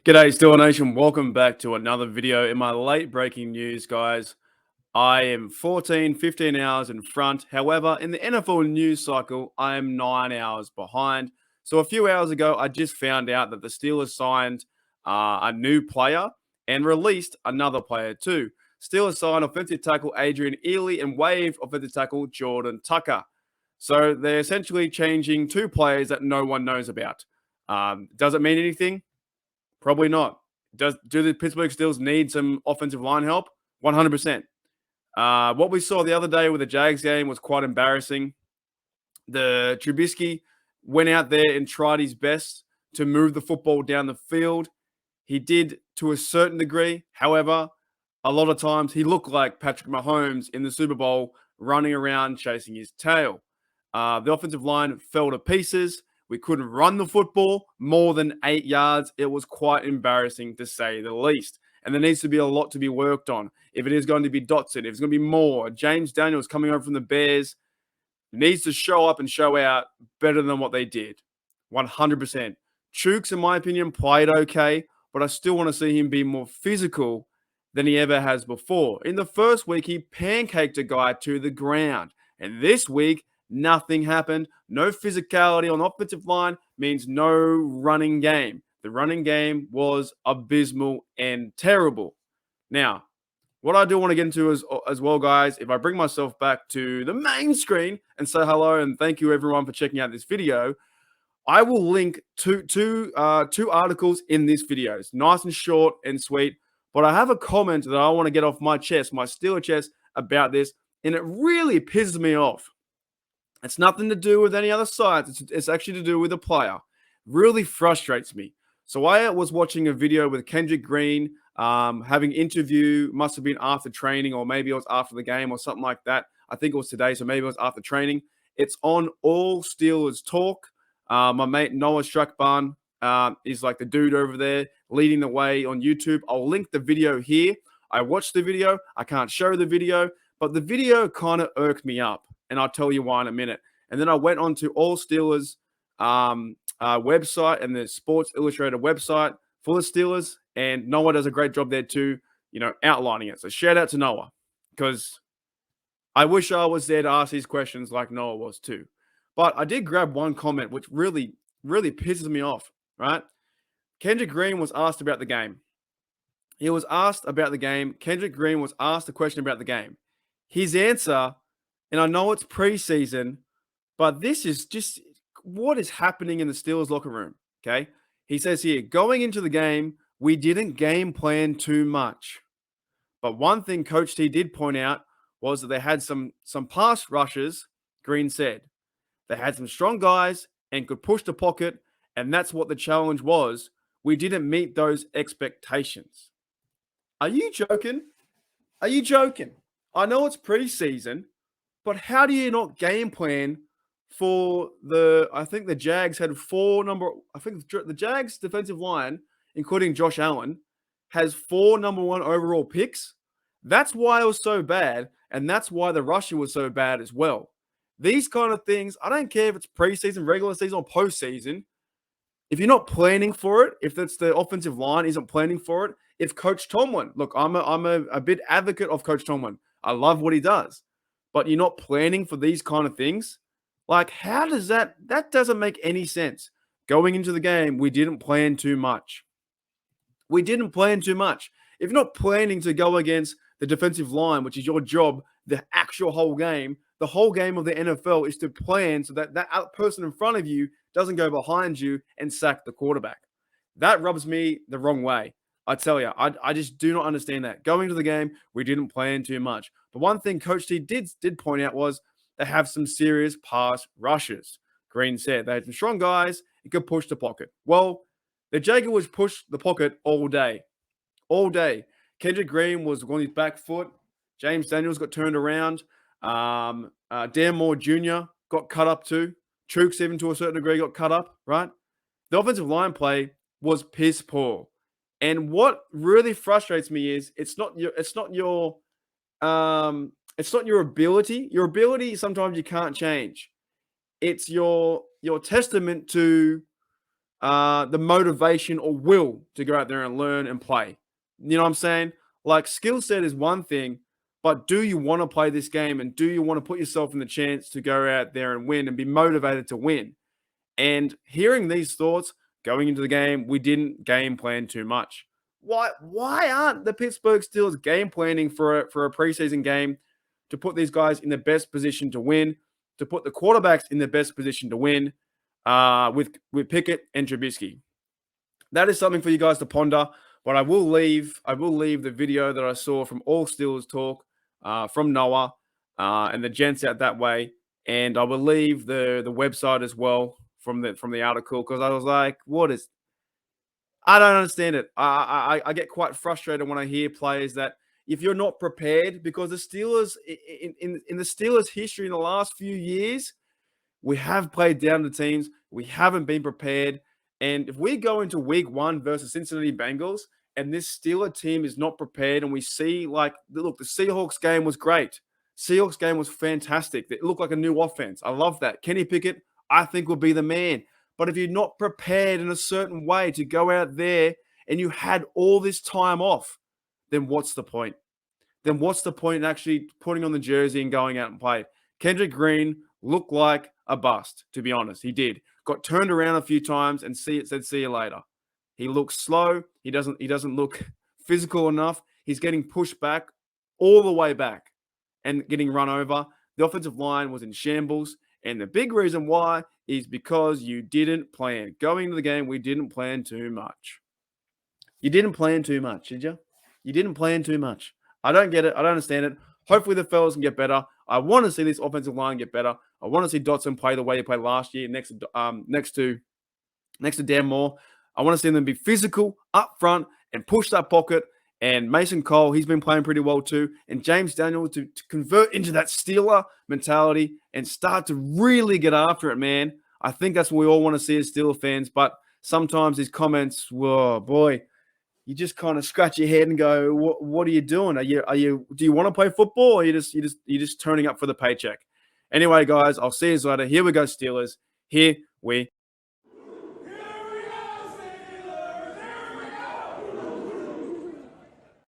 G'day, Steeler Nation. Welcome back to another video. In my late breaking news, guys, I am 14, 15 hours in front. However, in the NFL news cycle, I am 9 hours behind. So a few hours ago, I just found out that the Steelers signed a new player and released another player too. Steelers signed offensive tackle Adrian Ely and waived offensive tackle Jordan Tucker. So they're essentially changing two players that no one knows about. Does it mean anything? Probably not. Do the Pittsburgh Steelers need some offensive line help? 100%. What we saw the other day with the Jags game was quite embarrassing. The Trubisky went out there and tried his best to move the football down the field. He did to a certain degree. However, a lot of times he looked like Patrick Mahomes in the Super Bowl running around chasing his tail. The offensive line fell to pieces. We couldn't run the football more than 8 yards. It was quite embarrassing, to say the least. And there needs to be a lot to be worked on. If it is going to be Dotson, if it's going to be more, James Daniels coming over from the Bears needs to show up and show out better than what they did. 100%. Chooks, in my opinion, played okay, but I still want to see him be more physical than he ever has before. In the first week, he pancaked a guy to the ground. And this week, nothing happened. No physicality on the offensive line means no running game. The running game was abysmal and terrible. Now, what I do want to get into as well, guys, if I bring myself back to the main screen and say hello and thank you everyone for checking out this video, I will link two articles in this video. It's nice and short and sweet, but I have a comment that I want to get off my chest, my Steeler chest, about this, and it really pisses me off. It's nothing to do with any other sides. It's actually to do with the player. Really frustrates me. So I was watching a video with Kendrick Green, having interview, must have been after training, or maybe it was after the game or something like that. I think it was today, so maybe it was after training. It's on All Steelers Talk. My mate Noah Struckbarn is like the dude over there leading the way on YouTube. I'll link the video here. I watched the video. I can't show the video, but the video kind of irked me up. And I'll tell you why in a minute. And then I went on to All Steelers website and the Sports Illustrated website for the Steelers. And Noah does a great job there too, outlining it. So shout out to Noah, because I wish I was there to ask these questions like Noah was too. But I did grab one comment which really, really pisses me off, right? Kendrick Green was asked about the game. He was asked about the game. Kendrick Green was asked a question about the game. His answer, and I know it's preseason, but this is just what is happening in the Steelers locker room, okay? He says here, going into the game, we didn't game plan too much. But one thing Coach T did point out was that they had some pass rushes, Green said. They had some strong guys and could push the pocket, and that's what the challenge was. We didn't meet those expectations. Are you joking? Are you joking? I know it's preseason, but how do you not game plan for I think the Jags had the Jags defensive line, including Josh Allen, has 4 number 1 overall picks. That's why it was so bad, and that's why the rushing was so bad as well. These kind of things, I don't care if it's preseason, regular season, or postseason. If you're not planning for it, if that's the offensive line isn't planning for it, if Coach Tomlin, look, I'm a big advocate of Coach Tomlin. I love what he does. But you're not planning for these kind of things, like how does that doesn't make any sense. Going into the game, we didn't plan too much. We didn't plan too much. If you're not planning to go against the defensive line, which is your job, the actual whole game, the whole game of the NFL is to plan so that that person in front of you doesn't go behind you and sack the quarterback. That rubs me the wrong way. I tell you, I just do not understand that. Going to the game, we didn't plan too much. But one thing Coach T did point out was they have some serious pass rushes. Green said they had some strong guys and could push the pocket. Well, the Jaguars pushed the pocket all day. All day. Kendrick Green was on his back foot. James Daniels got turned around. Dan Moore Jr. got cut up too. Chooks, even to a certain degree, got cut up, right? The offensive line play was piss poor. And what really frustrates me is it's not your ability. Your ability sometimes you can't change. It's your testament to the motivation or will to go out there and learn and play. You know what I'm saying? Like, skill set is one thing, but do you want to play this game, and do you want to put yourself in the chance to go out there and win and be motivated to win? And hearing these thoughts going into the game, we didn't game plan too much. Why aren't the Pittsburgh Steelers game planning for a preseason game to put these guys in the best position to win, to put the quarterbacks in the best position to win, with Pickett and Trubisky? That is something for you guys to ponder. But I will leave the video that I saw from All Steelers Talk, from Noah, and the gents out that way, and I will leave the website as well from the article, because I was like, I don't understand it. I get quite frustrated when I hear players that, if you're not prepared, because the Steelers in the Steelers' history in the last few years, we have played down to teams. We haven't been prepared. And if we go into week 1 versus Cincinnati Bengals and this Steeler team is not prepared, and we see, like, look, the Seahawks game was great. Seahawks game was fantastic. It looked like a new offense. I love that. Kenny Pickett, I think, will be the man. But if you're not prepared in a certain way to go out there and you had all this time off, then what's the point? Then what's the point in actually putting on the jersey and going out and play? Kendrick Green looked like a bust, to be honest. He did. Got turned around a few times and said, see you later. He looks slow. He doesn't look physical enough. He's getting pushed back all the way back and getting run over. The offensive line was in shambles. And the big reason why is because you didn't plan. Going into the game, we didn't plan too much. You didn't plan too much, did you? You didn't plan too much. I don't get it. I don't understand it. Hopefully the fellas can get better. I want to see this offensive line get better. I want to see Dotson play the way he played last year, next to Dan Moore. I want to see them be physical up front and push that pocket. And Mason Cole, he's been playing pretty well too. And James Daniels to convert into that Steeler mentality and start to really get after it, man. I think that's what we all want to see as Steeler fans. But sometimes these comments, whoa, boy, you just kind of scratch your head and go, "What are you doing? Do you want to play football, or are you just turning up for the paycheck?" Anyway, guys, I'll see you later. Here we go, Steelers. Here we